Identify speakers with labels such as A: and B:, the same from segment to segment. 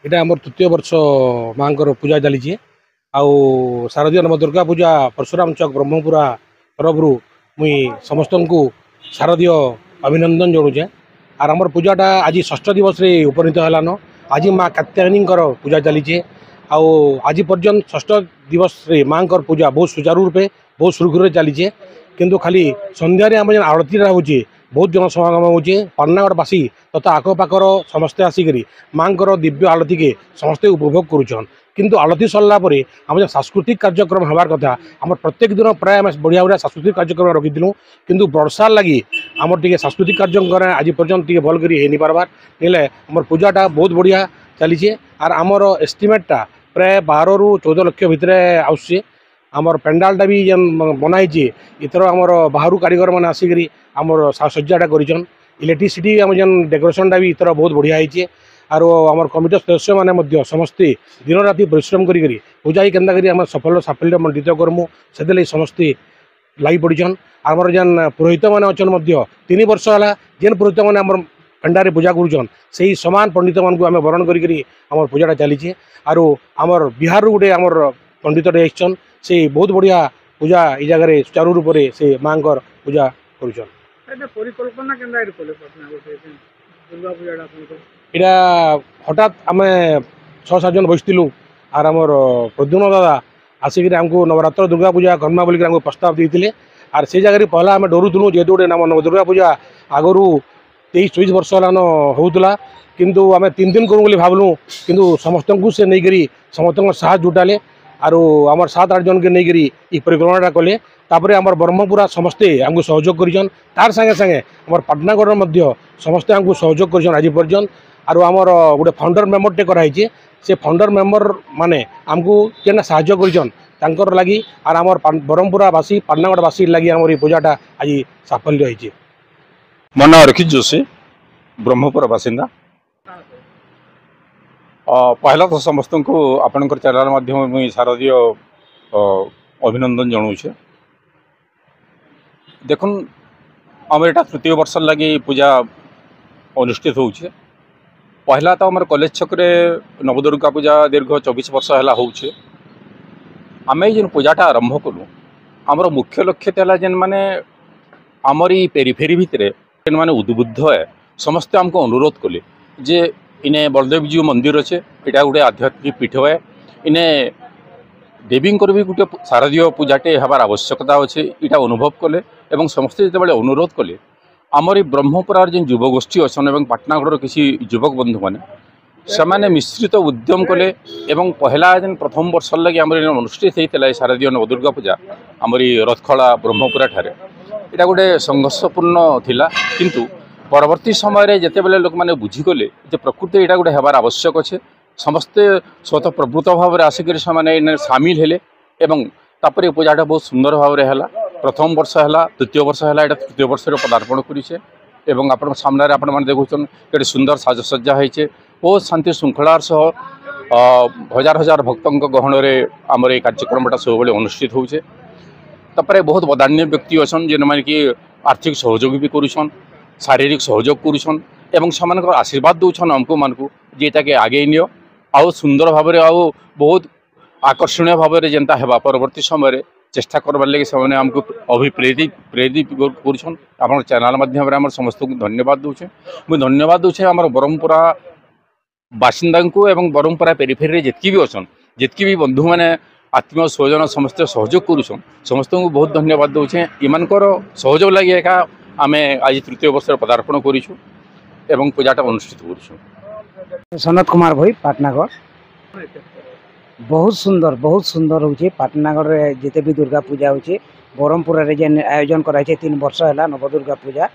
A: এটা আমার তৃতীয় বর্ষ মাঙ্কর পূজা চালিছে আউ শারদীয় নব দুর্গা পূজা परशुराम चौक ब्रह्मपुरा तरफ मुई समस्त को शारदीय अभिनंदन जनाऊे। आर आमर पूजाटा आज षष्ठ दिवस रे उपनीत हेलान। आज माँ कात्यायनी पूजा चलीचे आउ आज पर्यंत षष्ठ दिवस रे माँ पूजा बहुत सुचारू रूपे बहुत सुरखुर चलीचे। किंतु खाली संध्यार आम जेन आरती होचे बहुत जनसमागम होचे पाटनागढ़वासी तथा आखपाखर समस्ते आसिक माँ दिव्य आरती के समस्ते उपभोग करुछन। किंतु आरती सरला आम सांस्कृतिक कार्यक्रम हबार कथा आम प्रत्येक दिन प्राय आम बढ़िया बढ़िया सांस्कृतिक कार्यक्रम रखीलु किंतु वर्षा लगी आमर टे सांस्कृतिक कार्यक्रम आज पर्यंत टे भल कर नहीं पार्बार नैले आम पूजाटा बहुत बढ़िया चलीचे। आर आमर एस्टिमेटा प्राय 12 ରୁ 14 लक्ष भितर आसुचे। आमर पेंडालटा भी जेन बनाई इतर आमर बाहर कारीगर मैंने आसिक आमर साजसज्जाटा करिछन। इलेक्ट्रिसिटी आम जेन डेकोरेशनटा भी इतर बहुत बढ़िया होइछे। आर आमर कमिटी सदस्य मैंने समस्ते दिन राति परिश्रम करी पूजा ही केन्ता करी आम सफल साफल्य मंडित करमु से समस्ते लगी पड़न। आमर जेन पुरोहित मैंने अच्छन 3 वर्ष है जेन पुरोहित मैंने आम पेंडारे पूजा करुछन से समान पंडित मान को आम वरण करी आमर पूजाटा चलीचे। आर आमर बिहार गोटे आमर पंडितटे आइछन से बहुत बढ़िया पूजा ये जगह सुचारू रूप से माँ पूजा करुछन।
B: परिकल्पना
A: इटा हठात आम 6-7 जन बसलु आर आमर प्रद्युम्न दादा आसिक आमको नवरात्र दुर्गा पूजा कर्मा बोलिक आमको प्रस्ताव देते। आर से जगह पहला आम डरुलु जेहेतु गोटे नाम दुर्गा पूजा आगु 23-24 वर्ष होलान होउतला किंतु आम 3 दिन करूँ बोली भावलु किंतु समस्त को से नहीं समस्त साहस जुटाले आरो आमर 7-8 जन के नहीं ये परिक्रमाटा कले। तापर आमर ब्रह्मपुरा समस्ते आमको सहयोग करिछन तार संगे संगे आमर पाटनागढ़ समस्ते आमको सहयोग करिछन आज पर्यंत। आरो आमर गोटे फाउंडर मेम्बरटे कराइछे से फाउंडर मेम्बर माने आमको केना साहाय्य करिछन तांकर लागि आर आमर ब्रह्मपुरावासी पाटनागढ़वासी लागि आमर ये पूजाटा आज साफल्य होइछे।
C: मन रखी जोशी ब्रह्मपुर बासिंदा। पहला तो समस्त को आपणकर चैनल माध्यम मुझे शारदीय अभिनंदन जनाऊे। देखुन आम एटा तृतीय वर्ष लगी पूजा अनुष्ठित होउछे। पहला तो आम कॉलेज छकरे नवदुर्गा पूजा दीर्घ 24 वर्ष है होउछे। आम जेन पूजाटा आरंभ कलु आमर मुख्य लक्ष्य था जेन माने आमरी पेरीफेरी भितर जेन माने उद्बुद्ध है समस्ते आमको अनुरोध कले जे इने बलदेव जी मंदिर अच्छे यहाँ गोटे आध्यात्मिक पीठ है इने देवी भी गोटे शारदीय पूजाटे हबार आवश्यकता अच्छे यहाँ अनुभव कले एवं समस्ते जो अनुरोध कले आमर ब्रह्मपुरार जेन युवगोष्ठी अच्छन और पाटनागढ़ किसी युवक बंधु मैंने से मिश्रित उद्यम कले एवं पहला जेन प्रथम वर्ष लगे आम अनुष्ठित होता है शारदीय नवदुर्गा पूजा आमरी रथखला ब्रह्मपुरा ठारे यहाँ गोटे संघर्षपूर्ण थिला किंतु परवर्ती समय जिते बड़े लोक मैंने बुझीगले प्रकृति यहाँ गोटे हबार आवश्यक अच्छे समस्ते स्वतः प्रवृत्त भाव में आसिक सामिल हेले एवं तापर पूजाटा बहुत सुंदर भाव में है। प्रथम वर्ष है द्वितीय वर्ष है यहाँ तृतीय वर्ष पदार्पण करें एवं आप सामने आपण मैंने देखुन ये सुंदर साजसज्जा होइछे बहुत शांति श्रृंखलार सह हजार हजार भक्तों गहन में आमर ये कार्यक्रमटा सब अनुष्ठित होचे। तापर बहुत बदान्य व्यक्ति अच्छन जेन माने कि आर्थिक सहयोग भी करुछन शारीरिक सहयोग करुछन एवं से आशीर्वाद दौन आमको मानक जेटा के आगे नियो आउ सुंदर भाव में आउ बहुत आकर्षणीय भाव में जेनता है परवर्ती समय चेष्टा करवार लगे से आमको अभिप्रेरित करुछन। आप चैनल माध्यम समस्त को धन्यवाद दूचे मुझे धन्यवाद दूचे आम ब्रह्मपुरा बासिंदा को एवं ब्रह्मपुरा पेरीफेरी जितकी भी अच्छन जितकी भी बंधु मैंने आत्मीय स्वजन समस्त सहयोग करुछन समस्त को बहुत धन्यवाद दूचे। इमानकर सहयोग लगे एका आम आज तृतीय वर्ष पदार्पण करूँ एवं पूजाटा अनुष्ठित करूँ।
B: सनत कुमार भाई पाटनागढ़ बहुत सुंदर होचे। पाटनागढ़ जिते भी दुर्गा पूजा होचे ब्रह्मपुरा जेन आयोजन कराई 3 वर्ष है नवदुर्गा पूजा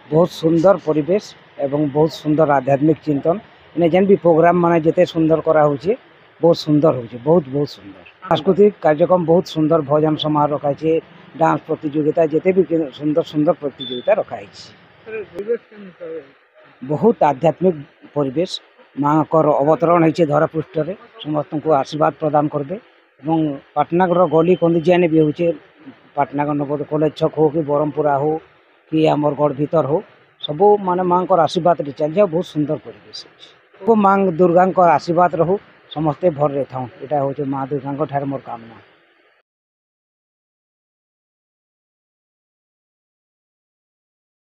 B: बहुत सुंदर परिवेश एवं बहुत सुंदर आध्यात्मिक चिंतन इन जेन भी प्रोग्राम माने जिते सुंदर करा होचे बहुत सुंदर होचे बहुत सुंदर सांस्कृतिक कार्यक्रम बहुत सुंदर भजन समारोह रखाई डांस प्रतियोगिता जिते भी सुंदर प्रतियोगिता रखाई बहुत आध्यात्मिक परिवेश माँ अवतरण होती धरा पृष्ठ में समस्त को आशीर्वाद प्रदान करबे एवं पाटनागढ़ गली कंदी भी होचे पाटनागढ़ नवोदय कॉलेज छक हो कि ब्रह्मपुरा हो कि आमर गढ़ भीतर हो सबू माने माँ आशीर्वाद चल बहुत सुंदर परिवेश। माँ दुर्गा आशीर्वाद रहू समस्ते भर रही था। यहाँ हूँ माँ दुर्गा ठार मोर कामना।